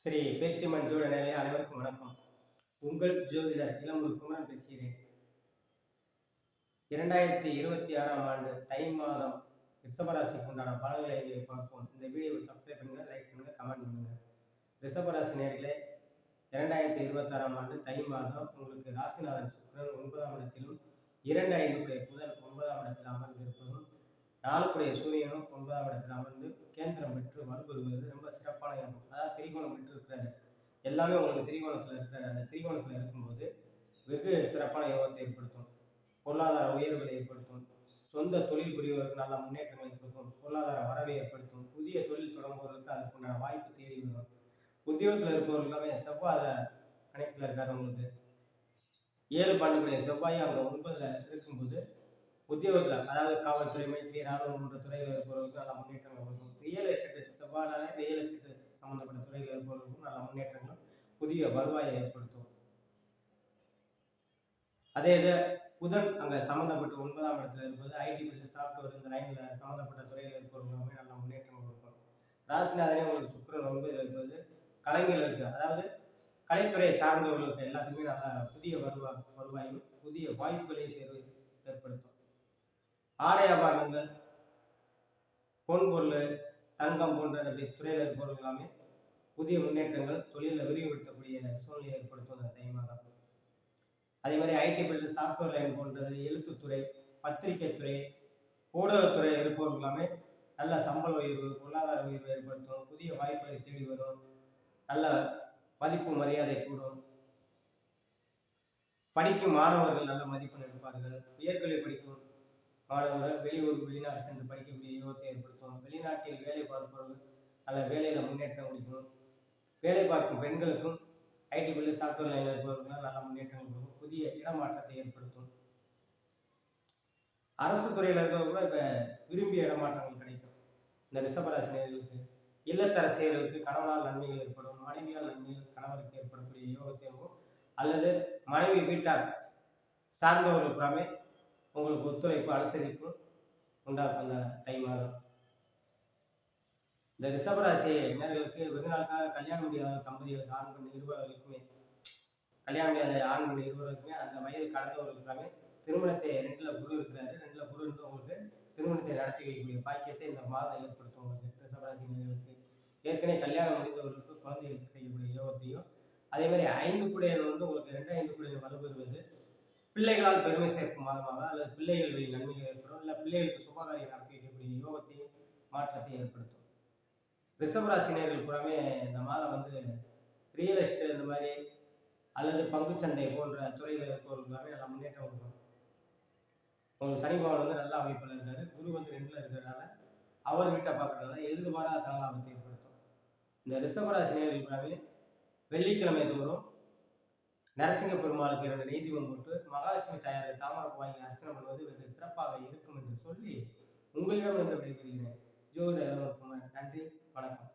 ஸ்ரீ பேச்சு மஞ்சோட நேரே அனைவருக்கும் வணக்கம். உங்கள் ஜோதிடர் இளமுருக்குமார் பேசுகிறேன். 2026ஆம் ஆண்டு தை மாதம் ரிஷபராசிக்கு உண்டான பலன்களை இங்கே பார்ப்போம். இந்த வீடியோவை சப்ஸ்கிரைப் பண்ணுங்க, லைக் பண்ணுங்க, கமெண்ட் பண்ணுங்க. ரிஷபராசி நேர்களே, 2026ஆம் ஆண்டு தை மாதம் உங்களுக்கு ராசிநாதன் சுக்கிரன் 9ஆம் இடத்திலும் 2 புதன் 9ஆம் இடத்தில் அமர்ந்திருப்பதும் 4 சூரியனும் 9ஆம் இடத்தில் அமர்ந்து கேந்திரம் பெற்று வலுப்பெறுவது ரொம்ப சிறப்பான யோகம். அதாவது திரிகோணம் பெற்று இருக்கிறாரு. எல்லாமே உங்களுக்கு திரிகோணத்தில் இருக்கிறாரு. அந்த திரிகோணத்தில் இருக்கும்போது வெகு சிறப்பான யோகத்தை ஏற்படுத்தும். பொருளாதார உயர்வுகளை ஏற்படுத்தும். சொந்த தொழில் புரிவதற்கு நல்ல முன்னேற்றங்களை கொடுக்கும். பொருளாதார வரவை ஏற்படுத்தும். புதிய தொழில் தொடங்குவதற்கு அதுக்குண்டான வாய்ப்பு தேடி வரும். உத்தியோகத்தில் இருப்பவர்களுமே செவ்வாய் கணக்கில் இருக்காரு. உங்களுக்கு 7 செவ்வாயும் அங்கே 9ல் இருக்கும்போது உத்தியோகத்தில், அதாவது காவல்துறை, மிலிட்டரி, ராணுவம் போன்ற துறையில் இருப்பவர்களுக்கும் நல்ல முன்னேற்றங்கள் இருக்கும். ரியல் எஸ்டேட் செவ்வாய்னாலே ரியல் எஸ்டேட் சம்பந்தப்பட்ட துறையில் இருப்பவர்களுக்கும் நல்ல முன்னேற்றங்களும் புதிய வருவாயை ஏற்படுத்தும். அதே இது புதன் அங்கே சம்மந்தப்பட்ட 9ஆம் இடத்துல இருப்பது ஐடி ஃபீல்டு, சாஃப்ட்வேர், இந்த லைனில் சம்மந்தப்பட்ட துறையில் இருப்பவர்களுமே நல்ல முன்னேற்றங்கள் இருக்கும். ராசிநாதனே உங்களுக்கு சுக்கிரன் 9ல் இருப்பது கலைஞர்களுக்கு, அதாவது கலைத்துறையை சார்ந்தவர்களுக்கு எல்லாத்துக்குமே நல்ல புதிய வருவாயும் புதிய வாய்ப்புகளையும் ஏற்படுத்தும். ஆடை ஆபரணங்கள், பொன் பொருள், தங்கம் போன்ற துறையில் இருப்பவர்கள் எல்லாமே புதிய முன்னேற்றங்கள், தொழிலில் விரிவுபடுத்தக்கூடிய சூழ்நிலை ஏற்படுத்தும் அந்த தை மாதம். அதே மாதிரி ஐடி ஃபீல்டு, சாஃப்ட்வேர் லைன் போன்றது, எழுத்துத்துறை, பத்திரிகை துறை, ஊடகத்துறை இருப்பவர்கள் எல்லாமே நல்ல சம்பள உயர்வு, பொருளாதார உயர்வு ஏற்படுத்தும். புதிய வாய்ப்புகளை தேடி வரும். நல்ல மதிப்பு மரியாதை கூடும். படிக்கும் மாணவர்கள் நல்ல மதிப்பெண் எடுப்பார்கள். உயர்கல்வி படிக்கும் மாணவர்கள் வெளியூர், வெளிநாடு சென்று படிக்கக்கூடிய யோகத்தை ஏற்படுத்தும். வெளிநாட்டில் வேலை பார்ப்பவர்கள் நல்ல வேலையில் முன்னேற்றம் முடிக்கும். வேலை பார்க்கும் பெண்களுக்கும் ஐடி ஃபீல்டு, சாஃப்ட்வேர் லைனில் இருப்பவர்கள் நல்ல முன்னேற்றங்கள் கொடுக்கும். புதிய இடமாற்றத்தை ஏற்படுத்தும். அரசு துறையில் இருக்கிறவங்க இப்போ விரும்பிய இடமாற்றங்கள் கிடைக்கும். இந்த ரிஷபராசினியர்களுக்கு இல்லத்தரசியர்களுக்கு கணவனால் நன்மைகள் ஏற்படும். மனைவியால் நன்மைகள் கணவருக்கு ஏற்படக்கூடிய யோகத்தை இருக்கும். அல்லது மனைவி வீட்டார் சார்ந்தவர்கள் புறாமே உங்களுக்கு ஒத்துழைப்பு, அனுசரிப்பு உண்டாக்கும் அந்த தை மாதம். இந்த ரிஷபராசி நேர்களுக்கு வெகு நாட்களாக கல்யாணம் முடியாத தம்பதிகளுக்கு, ஆண் பெண் இருவர்களுக்குமே, கல்யாணம் முடியாத ஆண் பெண் இருவருக்குமே, அந்த வயது கடந்தவர்களுக்காமே திருமணத்தை 2ல் குரு இருக்கிறாரு. 2ல் குரு இருந்து உங்களுக்கு திருமணத்தை நடத்தி வைக்கக்கூடிய பாக்கியத்தை இந்த மாதம் ஏற்படுத்தும். உங்களுக்கு ரிஷபராசி நேர்களுக்கு ஏற்கனவே கல்யாணம் முடிந்தவர்களுக்கு குழந்தைகள் கிடைக்கக்கூடிய யோகத்தையும், அதே மாதிரி 5 உங்களுக்கு 2 வலுப்பெறுவது பிள்ளைகளால் பெருமை சேர்க்கும் மாதமாக, அல்லது பிள்ளைகள் வழி நன்மைகள் ஏற்படும், இல்லை பிள்ளைகளுக்கு சுபகாரியம் நடத்தி வைக்கக்கூடிய யோகத்தையும் மாற்றத்தை ஏற்படுத்தும். ரிஷபராசினியர்கள் புறமே இந்த மாதம் ரியல் எஸ்டேட் இந்த மாதிரி அல்லது பங்குச்சந்தை போன்ற துறையில் இருப்பவர்களுக்காக நல்ல முன்னேற்றம் இருக்கும். உங்களுக்கு சனி பகவான் நல்ல அமைப்பில் இருக்காரு. குரு 2ல் இருக்கிறதுனால அவர் வீட்டை பார்க்கறதுனால எதிர்பாராத தன லாபத்தை ஏற்படுத்தும். இந்த ரிஷபராசினியர்கள் புறமே வெள்ளிக்கிழமை தோறும் நரசிங்க பெருமாளுக்கு 2 நெய்தீபம் போட்டு மகாலட்சுமி தாயாரை தாமரை வாங்கி அர்ச்சனை பண்ணுவது வெகு சிறப்பாக இருக்கும் என்று சொல்லி உங்களிடம் விடைபெறுகிறேன். ஜோதிடர் இளமுருக்குமார். நன்றி, வணக்கம்.